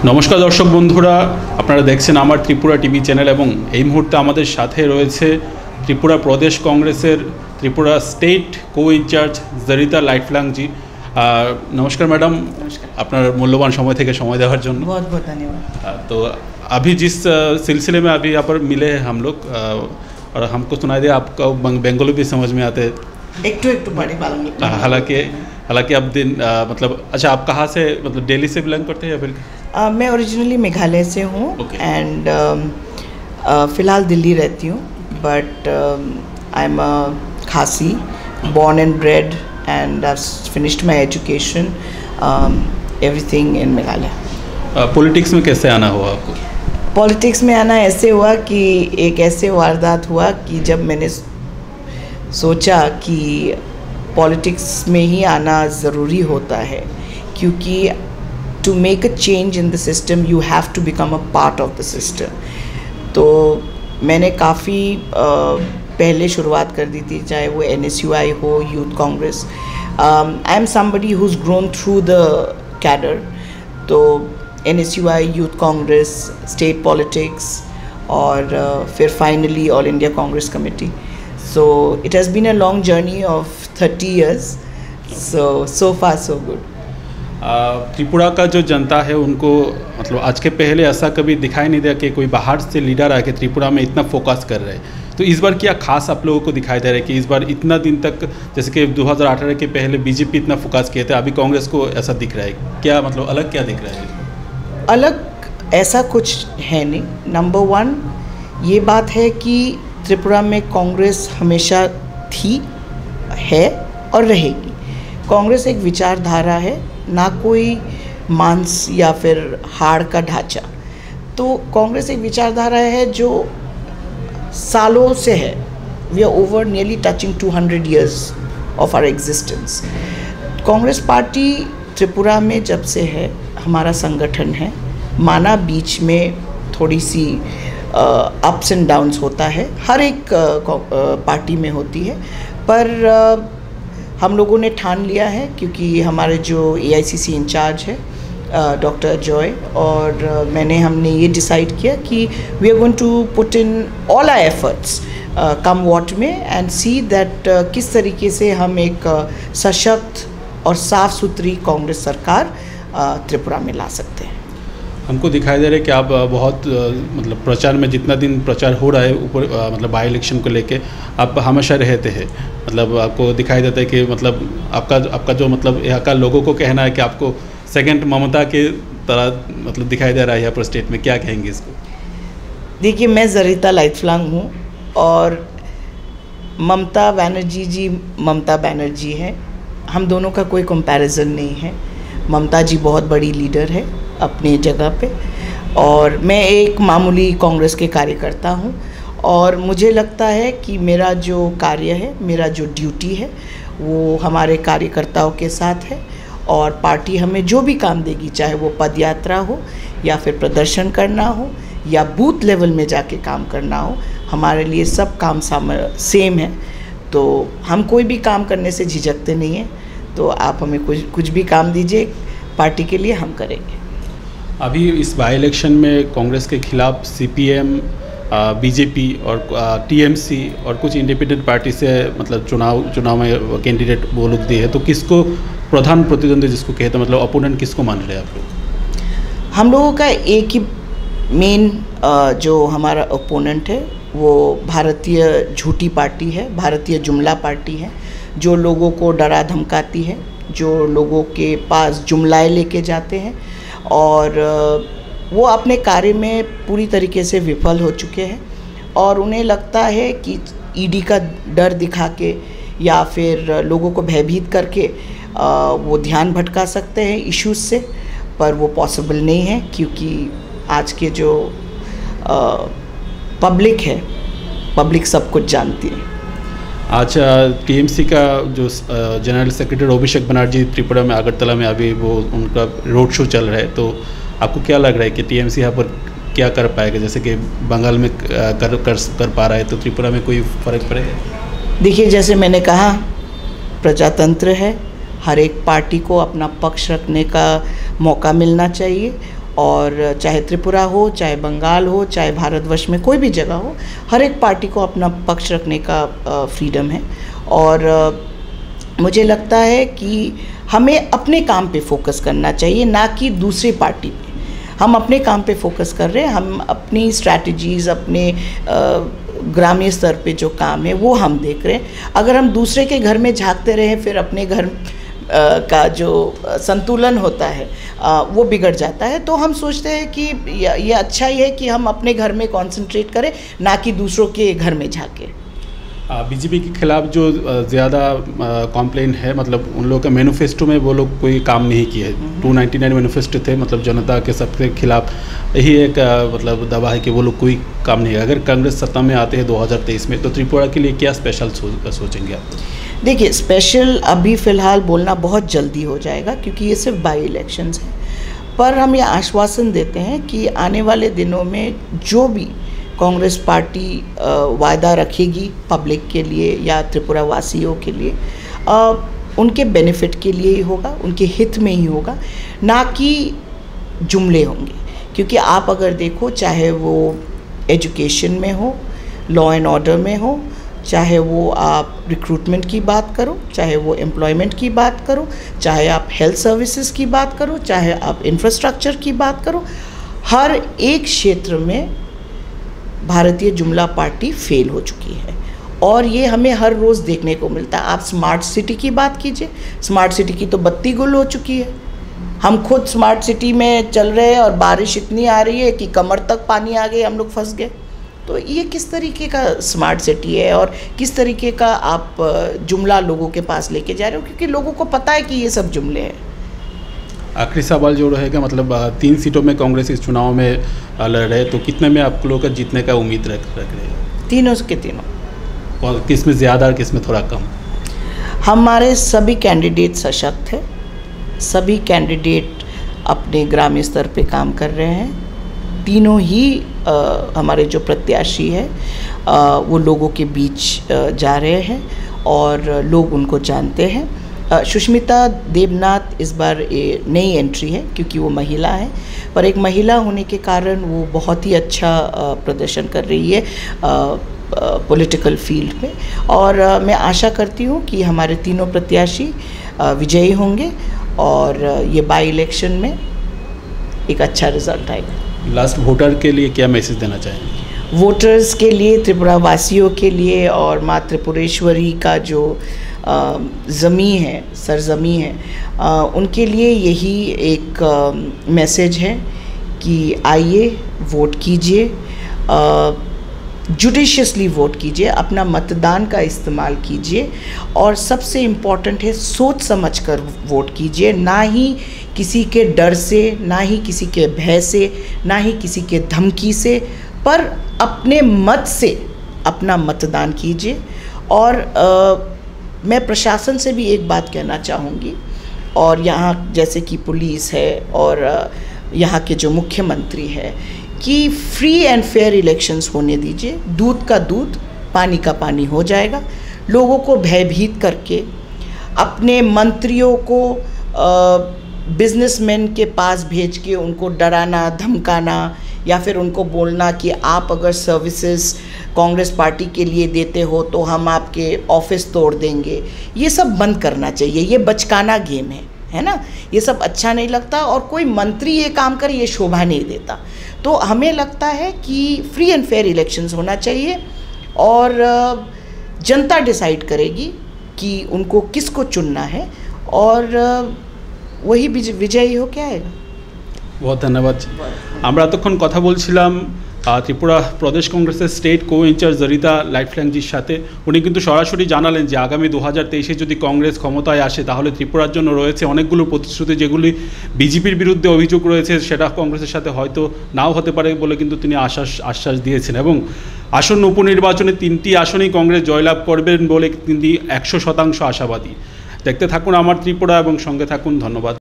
নমস্কার দর্শক বন্ধুরা, আপনারা দেখছেন আমার ত্রিপুরা টিভি চ্যানেল এবং এই মুহূর্তে আমাদের সাথে রয়েছে ত্রিপুরা প্রদেশ কংগ্রেসের ত্রিপুরা স্টেট কো ইনচার্জ জরিতা লাইটফ্লাং जी। नमस्कार मैडम, अपना मूल्यवान समय थे समय देवार जन्य बहुत बहुत धन्यवाद। तो अभी जिस सिलसिले में अभी यहाँ पर मिले हैं हम लोग और हमको सुनाई दिया आपका बंगाली भी समझ में आते हैं एक टू पढ़ी हालांकि अब दिन मतलब अच्छा, आप कहाँ से मतलब दिल्ली से बिलोंग करते हैं या फिर? मैं ओरिजिनली मेघालय से हूँ एंड फ़िलहाल दिल्ली रहती हूँ, बट आई एम अ खासी, born and bred and I've finished my education, everything in Meghalaya. Politics में कैसे आना हुआ आपको? पॉलिटिक्स में आना ऐसे हुआ कि एक ऐसे वारदात हुआ कि जब मैंने सोचा कि पॉलिटिक्स में ही आना ज़रूरी होता है, क्योंकि to make a change in the system you have to become a part of the system. तो मैंने काफ़ी पहले शुरुआत कर दी थी, चाहे वो NSUI हो, youth Congress. I am somebody who's grown through the cadre, तो NSUI, youth Congress, state politics और फिर finally all India Congress committee. So it has been a long journey of 30 years, so far so good। Tripura का जो जनता है उनको मतलब आज के पहले ऐसा कभी दिखाई नहीं दिया कि कोई बाहर से लीडर आके त्रिपुरा में इतना फोकस कर रहे हैं। तो इस बार क्या खास आप लोगों को दिखाई दे रहा है कि इस बार इतना दिन तक, जैसे कि 2018 के पहले बीजेपी इतना फोकस किए थे, अभी कांग्रेस को ऐसा दिख रहा है? क्या मतलब अलग क्या दिख रहा है? अलग ऐसा कुछ है नहीं। नंबर 1 ये बात है कि त्रिपुरा में कांग्रेस हमेशा थी, है और रहेगी। कांग्रेस एक विचारधारा है, ना कोई मांस या फिर हाड़ का ढांचा। तो कांग्रेस एक विचारधारा है जो सालों से है। We are over nearly touching 200 years of our existence. Congress party Tripura में जब से है, हमारा संगठन है, माना बीच में थोड़ी सी अप्स एंड डाउन्स होता है, हर एक पार्टी में होती है, पर हम लोगों ने ठान लिया है, क्योंकि हमारे जो AICC इंचार्ज है डॉक्टर जॉय और हमने ये डिसाइड किया कि we are going to put in all our efforts come what में एंड सी दैट किस तरीके से हम एक सशक्त और साफ़ सुथरी कांग्रेस सरकार त्रिपुरा में ला सकते हैं। हमको दिखाई दे रहा है कि आप बहुत मतलब प्रचार में जितना दिन प्रचार हो रहा है ऊपर मतलब बाई इलेक्शन को लेके आप हमेशा रहते हैं। मतलब आपको दिखाई देता है कि मतलब आपका जो मतलब यहाँ का लोगों को कहना है कि आपको सेकंड ममता के तरह मतलब दिखाई दे रहा है यहाँ पर स्टेट में, क्या कहेंगे इसको? देखिए, मैं जरीता लाइटफ्लांग हूँ और ममता बनर्जी जी ममता बनर्जी है, हम दोनों का कोई कंपैरिजन नहीं है। ममता जी बहुत बड़ी लीडर है अपनी जगह पे और मैं एक मामूली कांग्रेस के कार्यकर्ता हूँ, और मुझे लगता है कि मेरा जो कार्य है, मेरा जो ड्यूटी है, वो हमारे कार्यकर्ताओं के साथ है और पार्टी हमें जो भी काम देगी, चाहे वो पदयात्रा हो या फिर प्रदर्शन करना हो या बूथ लेवल में जाके काम करना हो, हमारे लिए सब काम सेम है। तो हम कोई भी काम करने से झिझकते नहीं हैं, तो आप हमें कुछ भी काम दीजिए, पार्टी के लिए हम करेंगे। अभी इस बाई इलेक्शन में कांग्रेस के खिलाफ CPM, बीजेपी और TMC और कुछ इंडिपेंडेंट पार्टी से मतलब चुनाव में कैंडिडेट वो लोग दिए हैं, तो किसको प्रधान प्रतिद्वंदी जिसको कहते हैं, मतलब अपोनेंट किसको मान रहे हैं आप लोग? हम लोगों का एक ही मेन जो हमारा ओपोनेंट है वो भारतीय झूठी पार्टी है, भारतीय जुमला पार्टी है, जो लोगों को डरा धमकाती है, जो लोगों के पास जुमलाएं लेके जाते हैं और वो अपने कार्य में पूरी तरीके से विफल हो चुके हैं और उन्हें लगता है कि ED का डर दिखा के या फिर लोगों को भयभीत करके वो ध्यान भटका सकते हैं इश्यूज से, पर वो पॉसिबल नहीं है, क्योंकि आज के जो पब्लिक सब कुछ जानती है। आज TMC का जो जनरल सेक्रेटरी अभिषेक बनर्जी त्रिपुरा में अगरतला में अभी वो उनका रोड शो चल रहा है, तो आपको क्या लग रहा है कि TMC यहाँ पर क्या कर पाएगा? जैसे कि बंगाल में कर पा रहा है, तो त्रिपुरा में कोई फ़र्क पड़ेगा? देखिए, जैसे मैंने कहा, प्रजातंत्र है, हर एक पार्टी को अपना पक्ष रखने का मौका मिलना चाहिए और चाहे त्रिपुरा हो, चाहे बंगाल हो, चाहे भारतवर्ष में कोई भी जगह हो, हर एक पार्टी को अपना पक्ष रखने का फ्रीडम है। और मुझे लगता है कि हमें अपने काम पे फोकस करना चाहिए, ना कि दूसरी पार्टी पे। हम अपने काम पे फोकस कर रहे हैं, हम अपनी स्ट्रैटेजीज़, अपने ग्रामीण स्तर पे जो काम है वो हम देख रहे हैं। अगर हम दूसरे के घर में झांकते रहें, फिर अपने घर का जो संतुलन होता है वो बिगड़ जाता है। तो हम सोचते हैं कि ये अच्छा ही है कि हम अपने घर में कंसंट्रेट करें, ना कि दूसरों के घर में झांकें। बीजेपी के खिलाफ जो ज़्यादा कॉम्प्लेन है, मतलब उन लोगों के मैनिफेस्टो में वो लोग कोई काम नहीं किए। 299 मैनिफेस्टो थे, मतलब जनता के सबके खिलाफ यही एक मतलब दवा है कि वो लोग कोई काम नहीं है। अगर कांग्रेस सत्ता में आते हैं 2023 में, तो त्रिपुरा के लिए क्या स्पेशल सोचेंगे आप? देखिए, स्पेशल अभी फ़िलहाल बोलना बहुत जल्दी हो जाएगा, क्योंकि ये सिर्फ बाई इलेक्शंस हैं। पर हम ये आश्वासन देते हैं कि आने वाले दिनों में जो भी कांग्रेस पार्टी वायदा रखेगी पब्लिक के लिए या त्रिपुरा वासियों के लिए, उनके बेनिफिट के लिए ही होगा, उनके हित में ही होगा, ना कि जुमले होंगे। क्योंकि आप अगर देखो, चाहे वो एजुकेशन में हो, लॉ एंड ऑर्डर में हो, चाहे वो आप रिक्रूटमेंट की बात करो, चाहे वो एम्प्लॉयमेंट की बात करो, चाहे आप हेल्थ सर्विसेज की बात करो, चाहे आप इंफ्रास्ट्रक्चर की बात करो, हर एक क्षेत्र में भारतीय जुमला पार्टी फेल हो चुकी है। और ये हमें हर रोज़ देखने को मिलता है। आप स्मार्ट सिटी की बात कीजिए, स्मार्ट सिटी की तो बत्ती गुल हो चुकी है। हम खुद स्मार्ट सिटी में चल रहे हैं और बारिश इतनी आ रही है कि कमर तक पानी आ गए, हम लोग फंस गए। तो ये किस तरीके का स्मार्ट सिटी है और किस तरीके का आप जुमला लोगों के पास लेके जा रहे हो? क्योंकि लोगों को पता है कि ये सब जुमले हैं। आखिरी सवाल जो रहेगा, मतलब 3 सीटों में कांग्रेस इस चुनाव में लड़ रहे, तो कितने में आप लोगों का जीतने का उम्मीद रख रहे हैं? तीनों के तीनों। और किस में ज़्यादा और किस में थोड़ा कम? हमारे सभी कैंडिडेट सशक्त हैं, सभी कैंडिडेट अपने ग्रामीण स्तर पे काम कर रहे हैं। तीनों ही हमारे जो प्रत्याशी है वो लोगों के बीच जा रहे हैं और लोग उनको जानते हैं। सुष्मिता देवनाथ इस बार नई एंट्री है, क्योंकि वो महिला है, पर एक महिला होने के कारण वो बहुत ही अच्छा प्रदर्शन कर रही है पॉलिटिकल फील्ड में। और मैं आशा करती हूँ कि हमारे तीनों प्रत्याशी विजयी होंगे और ये बाई इलेक्शन में एक अच्छा रिजल्ट आएगा। लास्ट, वोटर के लिए क्या मैसेज देना चाहेंगे? वोटर्स के लिए, त्रिपुरा वासियों के लिए और माँ त्रिपुरेश्वरी का जो ज़मी है, सरज़मी है, उनके लिए यही एक मैसेज है कि आइए, वोट कीजिए, जुडिशियसली वोट कीजिए, अपना मतदान का इस्तेमाल कीजिए और सबसे इम्पॉर्टेंट है सोच समझकर वोट कीजिए, ना ही किसी के डर से, ना ही किसी के भय से, ना ही किसी के धमकी से, पर अपने मत से अपना मतदान कीजिए। और मैं प्रशासन से भी एक बात कहना चाहूँगी, और यहाँ जैसे कि पुलिस है और यहाँ के जो मुख्यमंत्री है, कि फ्री एंड फेयर इलेक्शंस होने दीजिए। दूध का दूध, पानी का पानी हो जाएगा। लोगों को भयभीत करके, अपने मंत्रियों को बिजनेसमैन के पास भेज के उनको डराना, धमकाना, या फिर उनको बोलना कि आप अगर सर्विसेज कांग्रेस पार्टी के लिए देते हो तो हम आपके ऑफिस तोड़ देंगे, ये सब बंद करना चाहिए। ये बचकाना गेम है ना? ये सब अच्छा नहीं लगता और कोई मंत्री ये काम करे, ये शोभा नहीं देता। तो हमें लगता है कि फ्री एंड फेयर इलेक्शंस होना चाहिए और जनता डिसाइड करेगी कि उनको किसको चुनना है और वही विजयी हो के आएगा। बहुत धन्यवाद। আমরা তখন কথা বলছিলাম ত্রিপুরা প্রদেশ কংগ্রেসের স্টেট কো ইনচার্জ জরিতা লাইফলাইনজির সাথে। উনি কিন্তু সরাসরি জানালেন যে আগামী 2023-এ যদি কংগ্রেস ক্ষমতায় আসে তাহলে ত্রিপুরার জন্য রয়েছে অনেকগুলো প্রতিশ্রুতি, যেগুলি বিজেপির বিরুদ্ধে অভিযোগ রয়েছে সেটা কংগ্রেসের সাথে হয়তো নাও হতে পারে বলে কিন্তু তিনি আশ্বাস দিয়েছেন। এবং আসন্ন উপনির্বাচনে 3টি আসনেই কংগ্রেস জয়লাভ করবেন বলে তিনি 100% আশাবাদী। দেখতে থাকুন আমার ত্রিপুরা এবং সঙ্গে থাকুন। ধন্যবাদ।